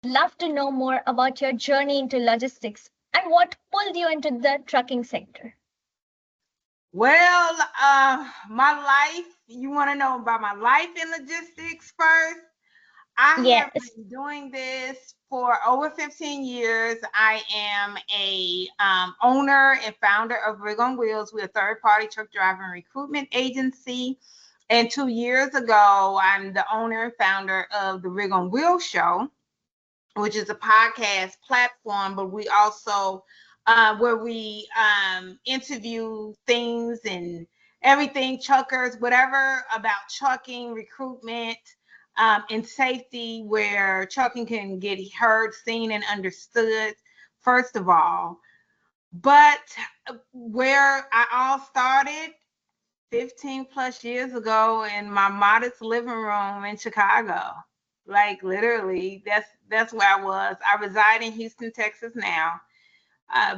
love to know more about your journey into logistics and what pulled you into the trucking sector. Well, my life, you want to know about my life in logistics first? I have Yes. been doing this for over 15 years. I am a owner and founder of Rig on Wheels. We're a third-party truck driver and recruitment agency. And 2 years ago, I'm the owner and founder of the Rig on Wheels show, which is a podcast platform, but we also where we interview things and everything, truckers, whatever about trucking, recruitment, and safety, where trucking can get heard, seen, and understood, first of all. But where I all started 15 plus years ago in my modest living room in Chicago. Like literally, that's where I was. I reside in Houston, Texas now,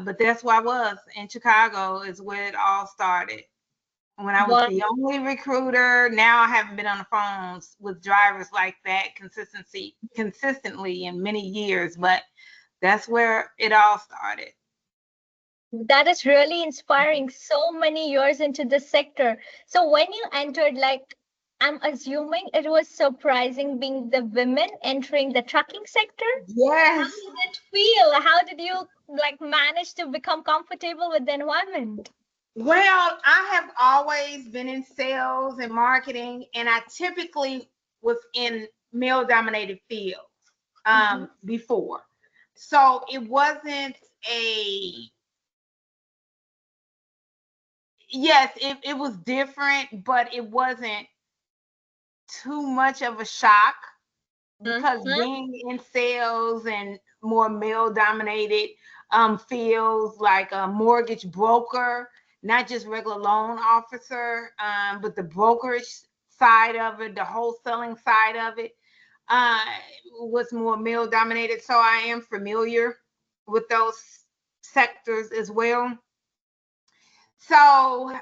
but that's where I was in Chicago. Is where it all started. When I was Wow. the only recruiter. Now I haven't been on the phones with drivers like that consistently in many years, but that's where it all started. That is really inspiring. So many years into the sector. So when you entered, like, I'm assuming it was surprising being the women entering the trucking sector. How Yes. did it feel? How did you like manage to become comfortable with the environment? Well, I have always been in sales and marketing, and I typically was in male dominated fields Mhm. before. So it wasn't a, yes, it was different, but it wasn't too much of a shock because Uh-huh. being in sales and more male dominated fields like a mortgage broker, not just regular loan officer, but the brokerage side of it, the wholesaling side of it, uh, was more male dominated. So I am familiar with those sectors as well. So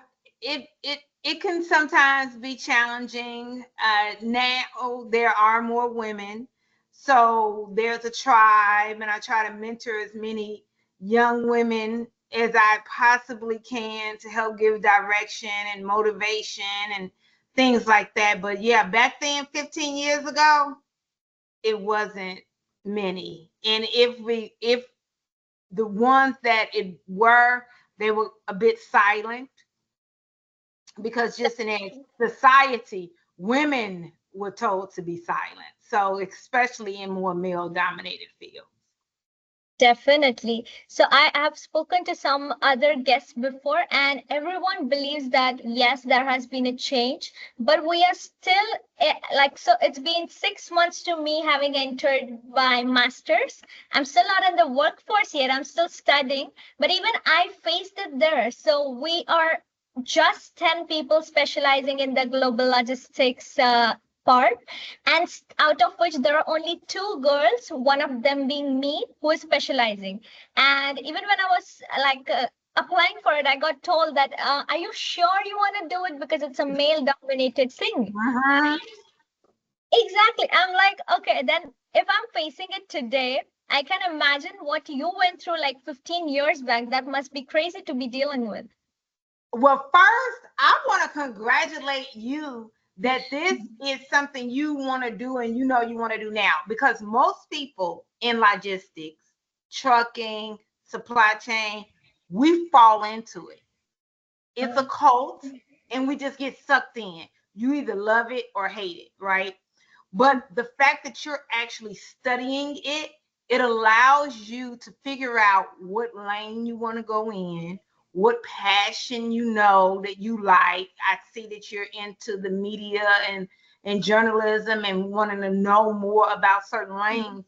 it can sometimes be challenging. Now there are more women, so there's a tribe, and I try to mentor as many young women as I possibly can to help give direction and motivation and things like that. But yeah, back then, 15 years ago, it wasn't many, and if the ones that it were, they were a bit silent because just in a society, women were told to be silent. So especially in more male dominated fields. Definitely. So I have spoken to some other guests before, and everyone believes that yes, there has been a change, but we are still like, so it's been 6 months to me having entered my master's. I'm still not in the workforce yet, I'm still studying, but even I faced it there. So we are just 10 people specializing in the global logistics part, and out of which there are only two girls, one of them being me, who is specializing. And even when I was applying for it, I got told that, are you sure you want to do it because it's a male dominated thing? Uh-huh. Exactly. I'm like, okay, then if I'm facing it today, I can imagine what you went through like 15 years back. That must be crazy to be dealing with. Well, first, I want to congratulate you that this is something you want to do and you want to do now, because most people in logistics, trucking, supply chain, we fall into it. It's a cult and we just get sucked in. You either love it or hate it, right? But the fact that you're actually studying it, it allows you to figure out what lane you want to go in, what passion that you like. I see that you're into the media and journalism and wanting to know more about certain lanes.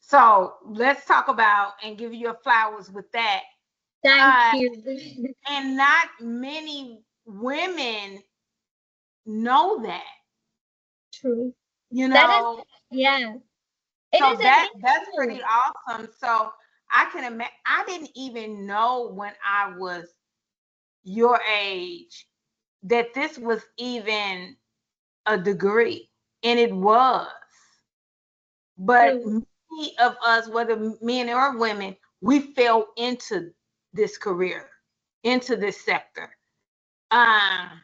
So let's talk about and give you your flowers with that. Thank Uh, you. and not many women know that, True. you That is, know. yeah, it So is indeed that's true. pretty awesome. So I can imagine. I didn't even know when I was your age that this was even a degree, and it was. But True. many of us, whether men or women, we fell into this career, into this sector. Um,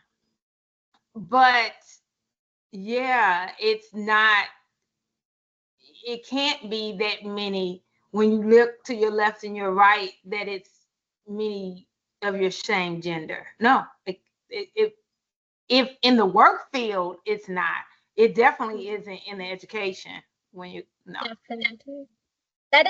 but yeah, it's not, it can't be that many when you look to your left and your right that it's many of your same gender. No, if in the work field it's not, it definitely isn't in the education when you no. Definitely. That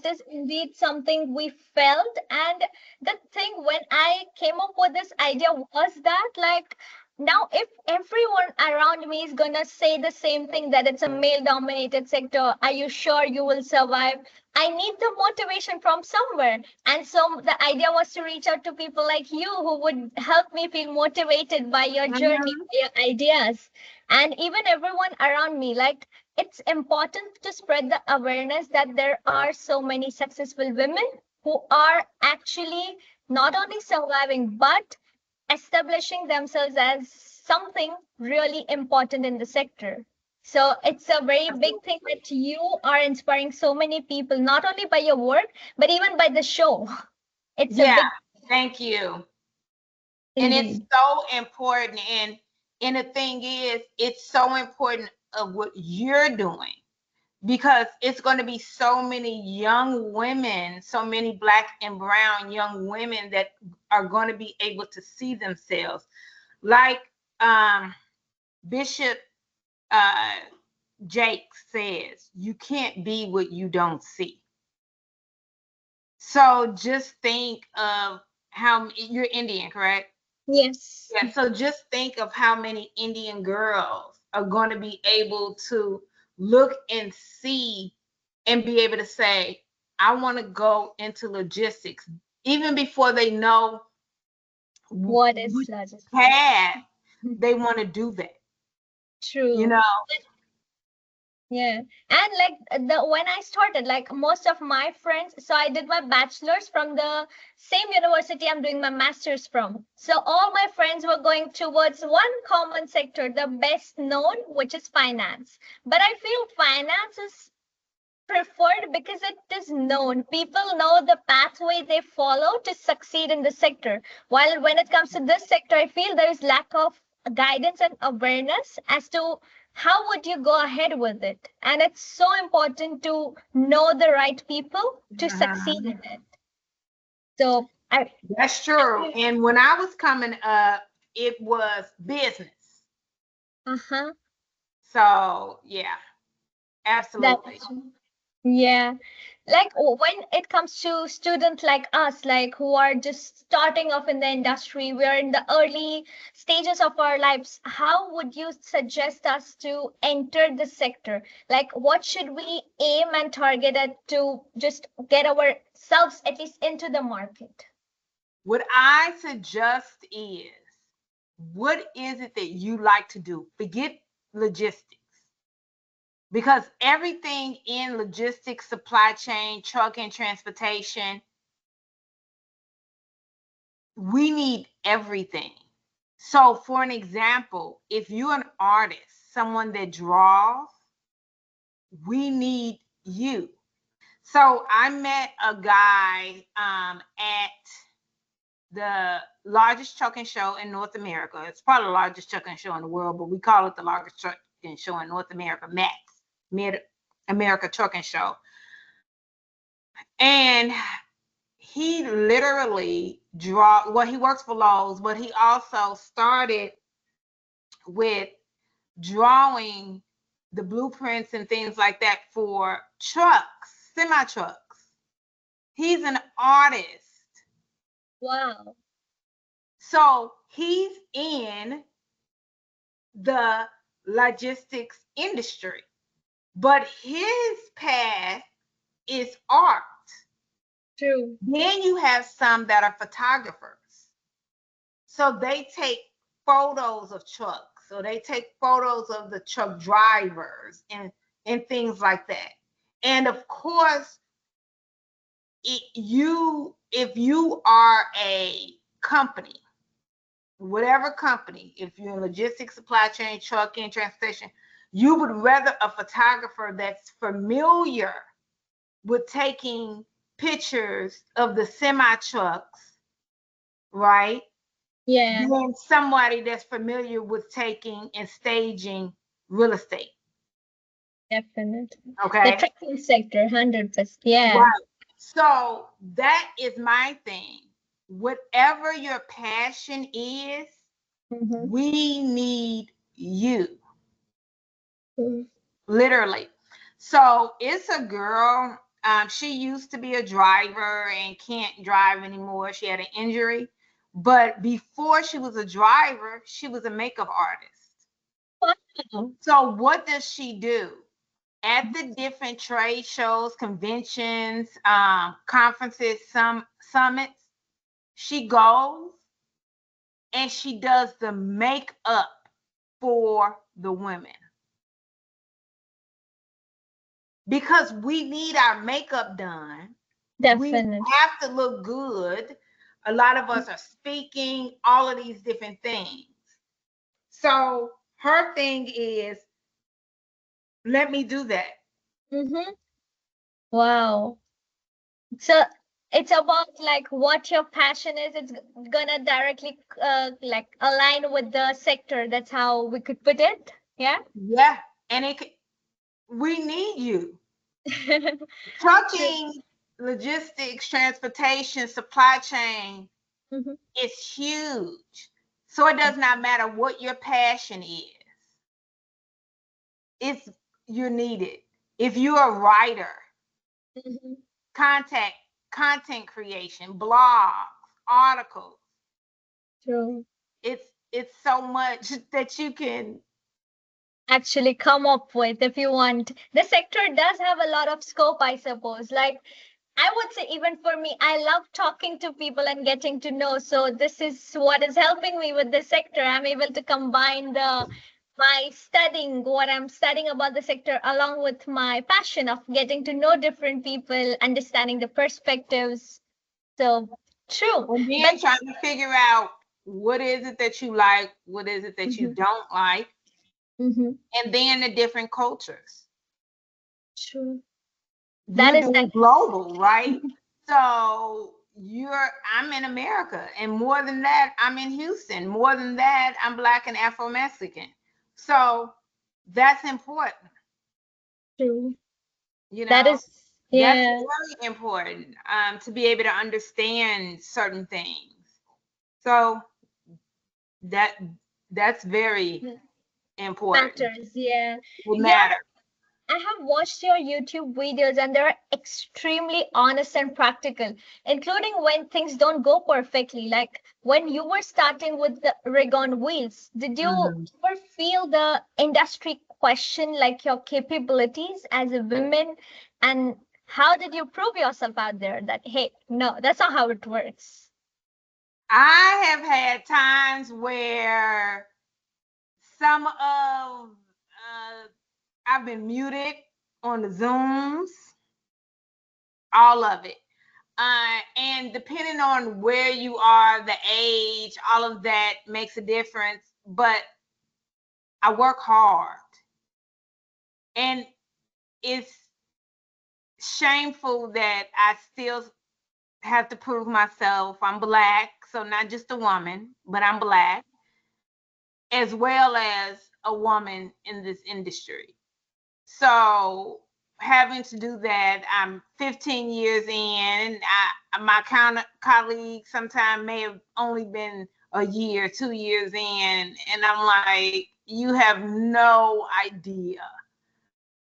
is indeed something we felt. And the thing when I came up with this idea was that, like, now if everyone around me is gonna say the same thing, that it's a male dominated sector, are you sure you will survive? I need the motivation from somewhere. And so the idea was to reach out to people like you who would help me feel motivated by your journey, Mhm. by your ideas, and even everyone around me. Like, it's important to spread the awareness that there are so many successful women who are actually not only surviving but establishing themselves as something really important in the sector. So it's a very big thing that you are inspiring so many people, not only by your work, but even by the show. It's a Yeah, big thank you. And it's indeed. so important. And the thing is, it's so important of what you're doing because it's going to be so many young women, so many black and brown young women that are going to be able to see themselves. Like Bishop uh, Jake says, you can't be what you don't see. So just think of how you're Indian, correct? Yes. Yeah, so just think of how many Indian girls are going to be able to look and see and be able to say, I want to go into logistics, even before they know What is which logistics? path they want to do that. You True. know, Yeah. And like the when I started, like most of my friends, so I did my bachelor's from the same university I'm doing my master's from. So all my friends were going towards one common sector, the best known, which is finance. But I feel finance is preferred because it is known. People know the pathway they follow to succeed in the sector. While when it comes to this sector, I feel there is lack of guidance and awareness as to how would you go ahead with it. And it's so important to know the right people to succeed uh-huh. in it. So That's true. And when I was coming up, it was business. uh-huh, So yeah, absolutely. that's yeah. Like when it comes to students like us, like who are just starting off in the industry, we are in the early stages of our lives. How would you suggest us to enter the sector? Like, what should we aim and target at to just get ourselves at least into the market? What I suggest is, what is it that you like to do? Forget logistics. Because everything in logistics, supply chain, trucking, transportation, we need everything. So, for an example, if you're an artist, someone that draws, we need you. So, I met a guy at the largest trucking show in North America. It's probably the largest trucking show in the world, but we call it the largest trucking show in North America, MAX, Mid America Trucking Show. And he literally well, he works for Lowe's, but he also started with drawing the blueprints and things like that for trucks, semi trucks. He's an artist. Wow. So he's in the logistics industry, but his path is art. True. Then you have some that are photographers. So they take photos of trucks, so they take photos of the truck drivers and things like that. And of course, if you are a company, whatever company, if you're in logistics, supply chain, trucking, transportation, You would rather a photographer that's familiar with taking pictures of the semi trucks, right? Yeah, Than somebody that's familiar with taking and staging real estate. definitely. The Okay. trucking sector, 100%. Yeah. Right. So that is my thing. Whatever your passion is, Mm-hmm. we need you, Mm-hmm. literally. So it's a girl. She used to be a driver and can't drive anymore. She had an injury. But before she was a driver, she was a makeup artist. Wow. So what does she do? At the different trade shows, conventions, conferences, some summits, she goes and she does the makeup for the women because we need our makeup done. We Definitely. have to look good. A lot of us are speaking, all of these different things. So her thing is, let me do that. Mm-hmm. Wow. So it's about like what your passion is. It's gonna directly like align with the sector. That's how we could put it. Yeah. Yeah, and we need you. True. Trucking, logistics, transportation, supply chain Mm-hmm. is huge. So it does not matter what your passion is. It's you're needed. If you're a writer, Mm-hmm. contact content creation, blogs, articles, True. it's so much that you can. Actually come up with if you want. The sector does have a lot of scope, I suppose. Like I would say, even for me, I love talking to people and getting to know. So this is what is helping me with this sector. I'm able to combine the my studying, what I'm studying about the sector, along with my passion of getting to know different people, understanding the perspectives. So true. And But then trying to figure out what is it that you like, what is it that you mhm, don't like, mhm, and then the different cultures. true. That You're is doing global, right? So I'm in America, and more than that, I'm in Houston. More than that, I'm Black and Afro Mexican. So that's important, true. you That know. is, That's yeah. very important to be able to understand certain things. So that that's very important. Matters, yeah. Will Yeah, matter. I have watched your YouTube videos and they're extremely honest and practical, including when things don't go perfectly. Like when you were starting with the rig on wheels, did you Mhm. ever feel the industry question like your capabilities as a woman? And how did you prove yourself out there that, hey, no, that's not how it works? I have had times where some of I've been muted on the Zooms, all of it. And depending on where you are, the age, all of that makes a difference. But I work hard, and it's shameful that I still have to prove myself. I'm Black, so not just a woman, but I'm Black, as well as a woman in this industry. So having to do that, I'm 15 years in. My colleagues sometimes may have only been a year, 2 years in, and I'm like, you have no idea.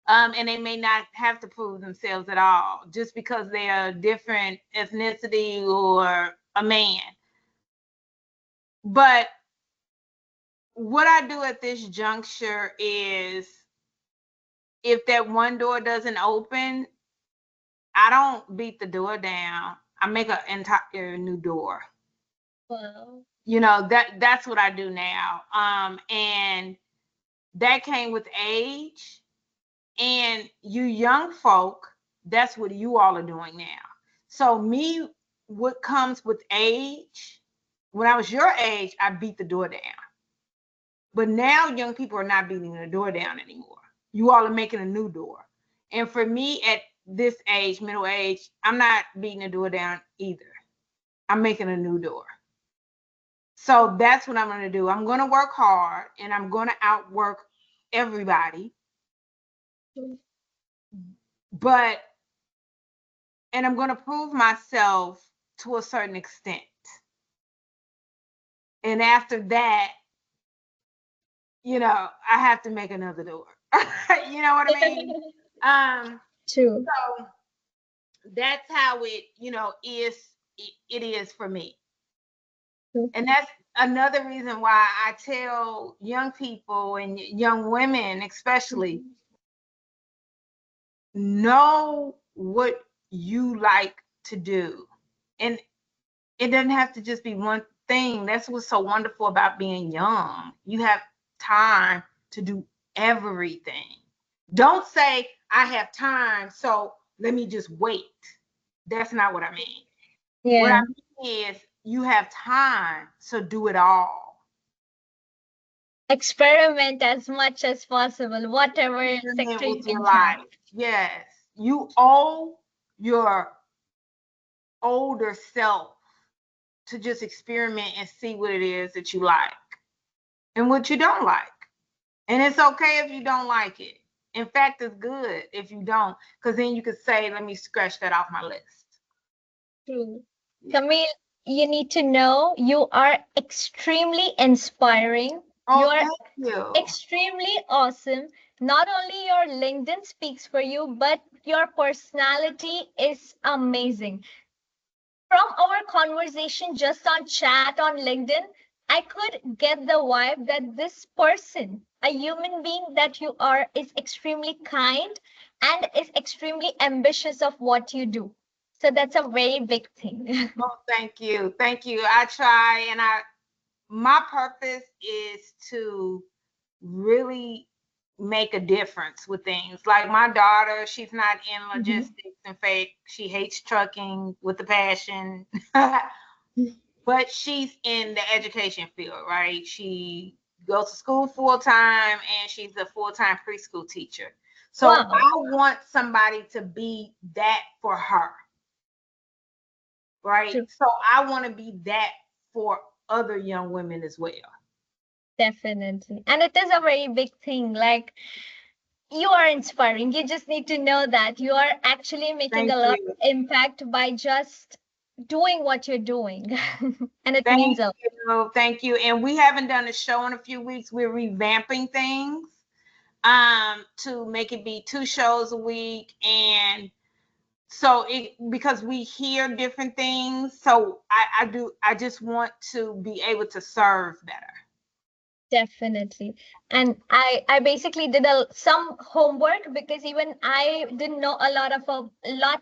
And they may not have to prove themselves at all just because they are a different ethnicity or a man. But what I do at this juncture is if that one door doesn't open, I don't beat the door down. I make an entire new door. Wow. That's what I do now. And that came with age. And you young folk, that's what you all are doing now. So me, what comes with age, when I was your age, I beat the door down. But now young people are not beating the door down anymore. you all are making a new door. And for me at this age, middle age, I'm not beating the door down either. I'm making a new door. So that's what I'm going to do. I'm going to work hard and I'm going to outwork everybody. But, and I'm going to prove myself to a certain extent. And after that, you know, I have to make another door. You know what I mean? True. So that's how it, you know, it is for me. True. And that's another reason why I tell young people and young women, especially, know what you like to do. And it doesn't have to just be one thing. That's what's so wonderful about being young. You have time to do everything. Don't say, I have time, so let me just wait. That's not what I mean. What I Yeah. mean is you have time, so do it all. Experiment as much as possible, whatever Experiment sector you with your can try. life. Yes. You owe your older self to just experiment and see what it is that you like and what you don't like. And it's okay if you don't like it. In fact, it's good if you don't, because then you could say, let me scratch that off my list. True. Yeah. Camille, you need to know you are extremely inspiring. You Oh, are thank you. extremely awesome. Not only your LinkedIn speaks for you, but your personality is amazing. From our conversation just on chat on LinkedIn, I could get the vibe that this person, a human being that you are, is extremely kind and is extremely ambitious of what you do. So that's a very big thing. Oh, thank you. Thank you. I try and my purpose is to really make a difference with things. Like my daughter, she's not in Mhm. logistics. In fact, she hates trucking with a passion. But she's in the education field, right? She goes to school full time and she's a full-time preschool teacher. So Wow, I want somebody to be that for her, right? true, So I want to be that for other young women as well. definitely. And it is a very big thing. Like, you are inspiring. You just need to know that you are actually making Thank a lot of you. impact by just doing what you're doing. And it means Thank a lot. you. Thank you. And we haven't done a show in a few weeks. We're revamping things to make it be 2 shows a week. And so it, because we hear different things, so I just want to be able to serve better. Definitely. And I basically did some homework because even I didn't know a lot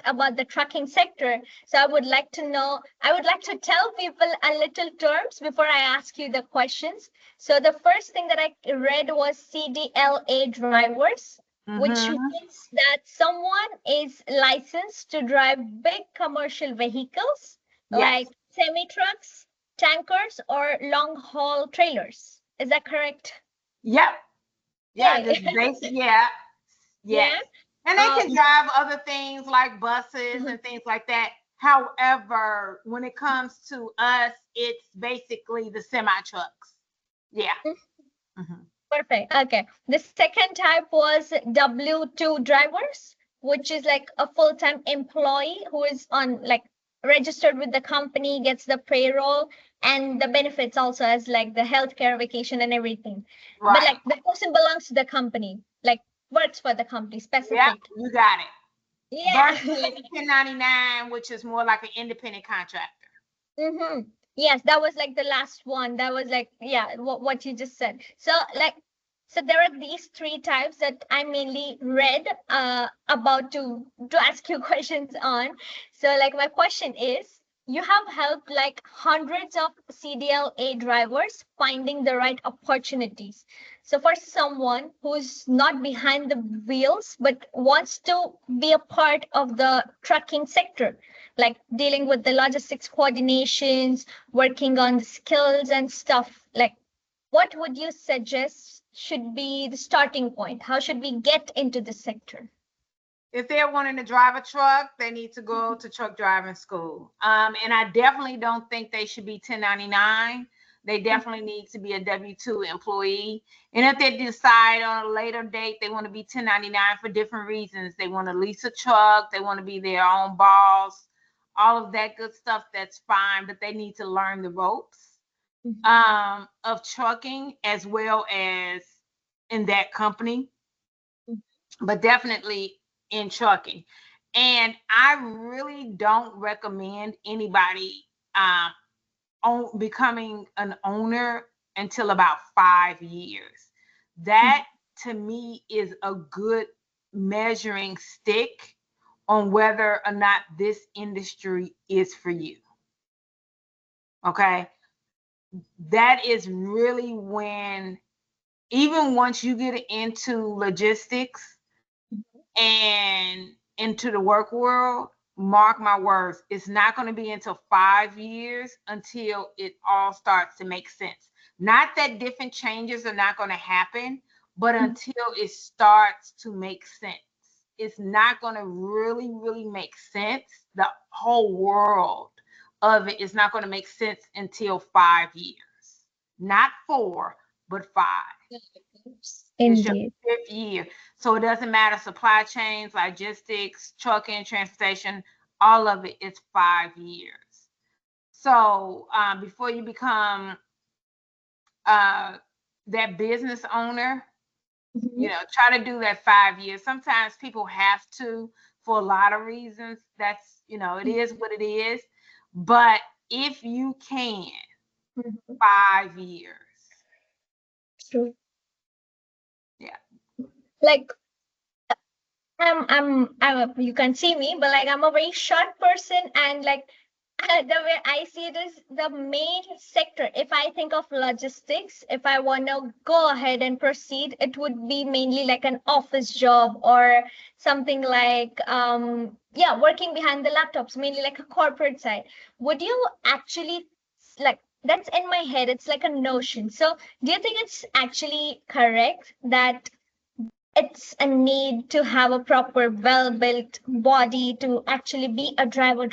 about the trucking sector. So I would like to tell people a little terms before I ask you the questions. So the first thing that I read was CDLA drivers, which Mm-hmm. means that someone is licensed to drive big commercial vehicles Yes. like semi trucks, tankers, or long haul trailers. Is that correct? Yep. Yeah, Yay. just basic, yeah. Yes. Yeah. And they can Um, drive other things like buses and things like that. However, when it comes to us, it's basically the semi trucks. Yeah. Mm-hmm. Perfect. Okay. The second type was W-2 drivers, which is like a full-time employee who is on like registered with the company, gets the payroll and the benefits also as like the healthcare, vacation, and everything. But Right. like the person belongs to the company, like works for the company Yep, specific. you got it. Yeah. Versus 1099, which is more like an independent contractor. Mm-hmm. Yes, that was like the last one. That was like, yeah, what you just said. So like, so there are these three types that I mainly read about to ask you questions on. So like my question is, you have helped like hundreds of CDLA drivers finding the right opportunities. So for someone who's not behind the wheels but wants to be a part of the trucking sector, like dealing with the logistics coordinations, working on the skills and stuff. Like, what would you suggest should be the starting point? How should we get into this sector? If they're wanting to drive a truck, they need to go to truck driving school. And I definitely don't think they should be 1099. They definitely need to be a W-2 employee. And if they decide on a later date they want to be 1099 for different reasons, they want to lease a truck, they want to be their own boss, all of that good stuff, that's fine. But they need to learn the ropes of trucking as well as in that company, but definitely in trucking. And I really don't recommend anybody becoming an owner until about 5 years. That to me is a good measuring stick on whether or not this industry is for you. Okay. That is really when, even once you get into logistics and into the work world, mark my words, it's not going to be until 5 years until it all starts to make sense. Not that different changes are not going to happen, but until it starts to make sense. It's not going to really make sense. The whole world of it is not going to make sense until 5 years. Not 4, but 5. It's your Indeed. 5th year. So it doesn't matter, supply chains, logistics, trucking, transportation, all of it is 5 years. So before you become that business owner, try to do that 5 years. Sometimes people have to for a lot of reasons. That's, it is what it is. But if you can, 5 years. True. Yeah. Like I'm you can see me, but like I'm a very short person, and like the way I see it is the main sector. If I think of logistics, if I want to go ahead and proceed, it would be mainly like an office job or something like yeah, working behind the laptops, mainly like a corporate side. Would you actually like that's in my head, it's like a notion. So do you think it's actually correct that it's a need to have a proper well-built body to actually be a driver?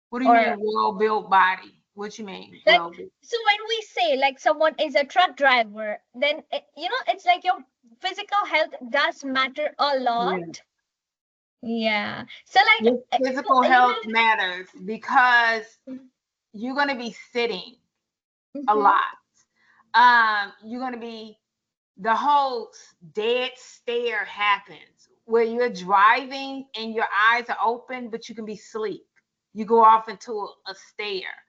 What do you Or mean well-built body? What you mean like, well-built? so when we say like someone is a truck driver, then it's like your physical health does matter a Yeah. lot. Yeah. So like Your physical health you matters because you're going to be sitting a Mhm. lot. You're going to be, the whole dead stare happens where you're driving and your eyes are open, but you can be asleep. You go off into a stare.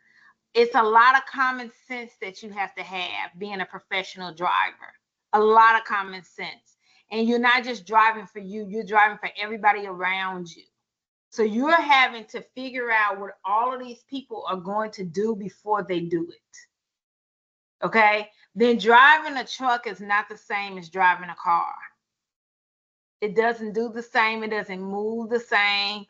It's a lot of common sense that you have to have being a professional driver. A lot of common sense. And you're not just driving for you, you're driving for everybody around you. So you're having to figure out what all of these people are going to do before they do it. Okay? Then driving a truck is not the same as driving a car. It doesn't do the same, it doesn't move the same.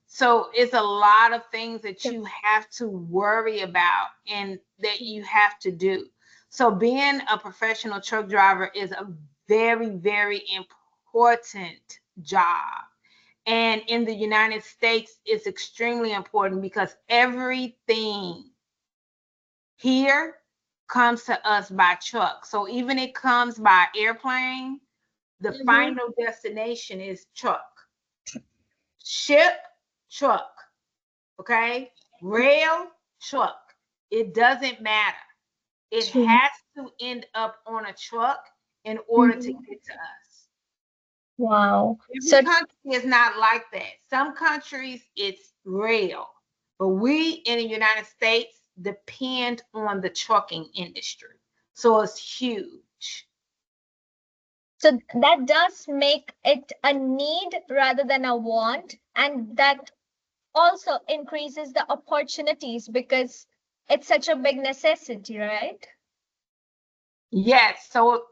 So it's a lot of things that you have to worry about and that you have to do. So being a professional truck driver is a very important job. And in the United States, it's extremely important because everything here comes to us by truck. So even it comes by airplane, the Mhm. final destination is truck. Ship, truck. Okay? Rail, truck. It doesn't matter. It True. has to end up on a truck in order to Mhm. get to us. Wow. Every So country is not like that. Some countries it's rail, but we in the United States depend on the trucking industry. So it's huge. so that does make it a need rather than a want, and that also increases the opportunities because it's such a big necessity, right? Yes, so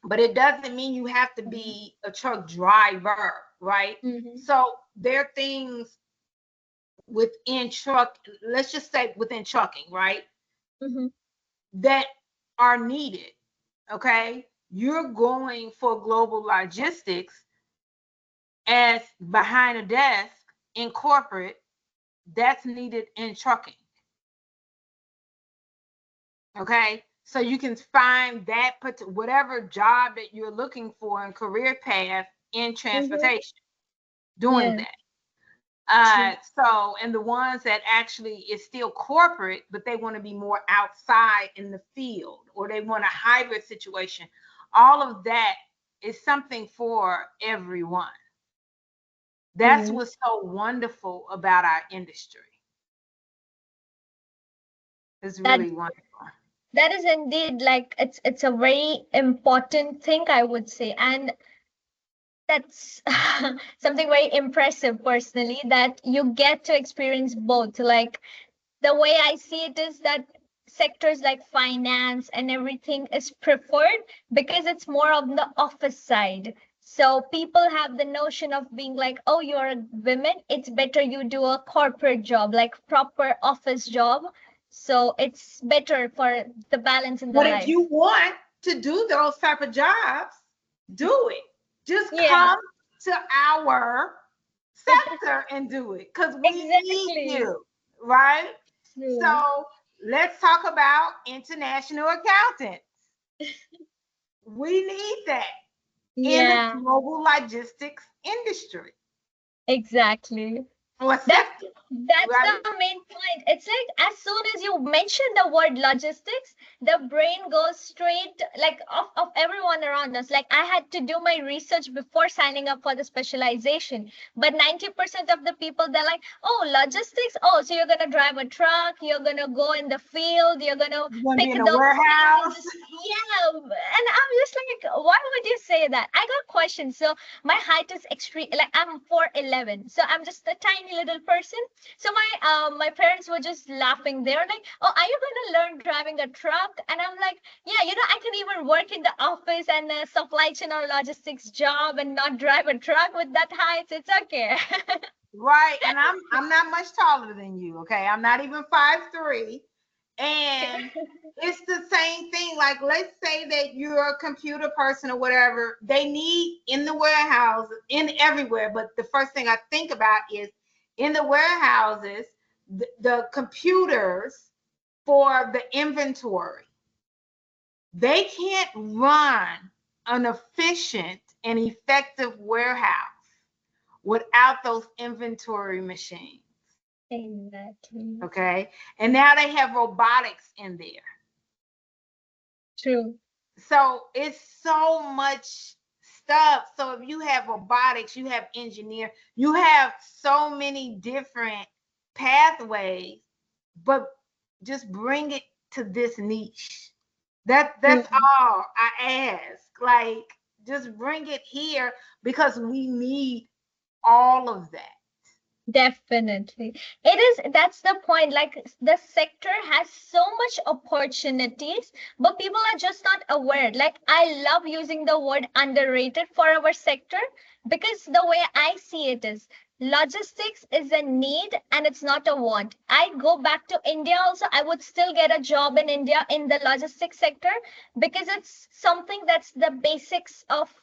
but it doesn't mean you have to be a truck driver, right? Mm-hmm. So there are things within truck, let's just say within trucking, right? Mm-hmm. That are needed. Okay, you're going for global logistics as behind a desk in corporate, that's needed in trucking. Okay, so you can find that whatever job that you're looking for and career path in Mm-hmm. transportation doing Yeah. that. True. So, and the ones that actually is still corporate, but they want to be more outside in the field, or they want a hybrid situation, all of that is something for everyone. That's True. what's so wonderful about our industry. It's That really wonderful. that is indeed like it's a very important thing, I would say. And that's something very impressive personally, that you get to experience both. Like the way I see it is that sectors like finance and everything is preferred because it's more on the office side. So people have the notion of being like, oh, you're a woman, it's better you do a corporate job, like proper office job. So it's better for the balance in the But if life. you want to do those type of jobs, do it. Just Yeah, come to our sector and do it, because we need exactly. you, right? True. So let's talk about international accountants. We need that in the Yeah, global logistics industry exactly. or That sector, that's right? the main point. It's like as soon as you mention the word logistics, the brain goes straight like of everyone around us. Like I had to do my research before signing up for the specialization. But 90% of the people they're like, oh, logistics. Oh, so you're gonna drive a truck, you're gonna go in the field, you're gonna You're going to be pick in a those things and warehouse. just yeah. And I'm just like, why would you say that? I got questions. So my height is extreme, like I'm 4'11", so I'm just a tiny little person. So my parents were just laughing. They were like, oh, are you going to learn driving a truck? And I'm like, yeah, I can even work in the office and a supply chain or logistics job and not drive a truck with that height. It's okay. Right. And I'm not much taller than you. Okay. I'm not even 5'3". And it's the same thing. Like, let's say that you're a computer person or whatever. They need in the warehouse, in everywhere. But the first thing I think about is in the warehouses, the computers for the inventory. They can't run an efficient and effective warehouse without those inventory machines. Exactly. Okay. And now they have robotics in there. True. So it's so much stuff. So if you have robotics, you have engineer, you have so many different pathways, but just bring it to this niche. That's True. all I ask. Like, just bring it here because we need all of that. Definitely. It is, that's the point. Like the sector has so much opportunities, but people are just not aware. Like I love using the word underrated for our sector because the way I see it is logistics is a need and it's not a want. I go back to India also, I would still get a job in India in the logistics sector because it's something that's the basics of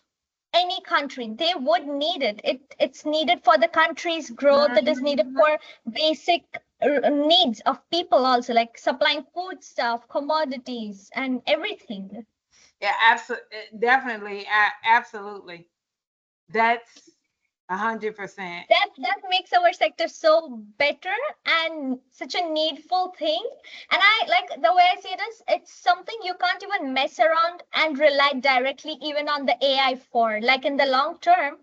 any country. They would need it's needed for the country's growth. It is needed Mhm. for basic needs of people also, like supplying food stuff, commodities and everything. Yeah, absolutely, definitely, absolutely. That's 100%. That makes our sector so better and such a needful thing. And I like the way I see it is it's something you can't even mess around and rely directly even on the AI for. Like in the long term,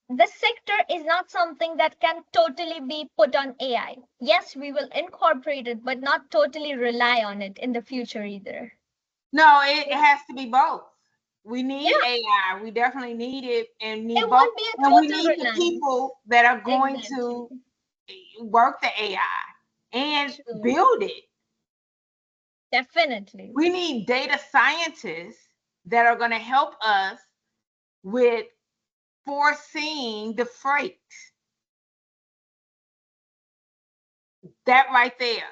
the sector is not something that can totally be put on AI. Yes, we will incorporate it, but not totally rely on it in the future either. No, it has to be both. We need Yeah, AI. We definitely need it and it need both. won't be a And we total need the reliance. people that are going Exactly. to work the AI and True. build it. Definitely. We need data scientists that are going to help us with foreseeing the freight. That right there.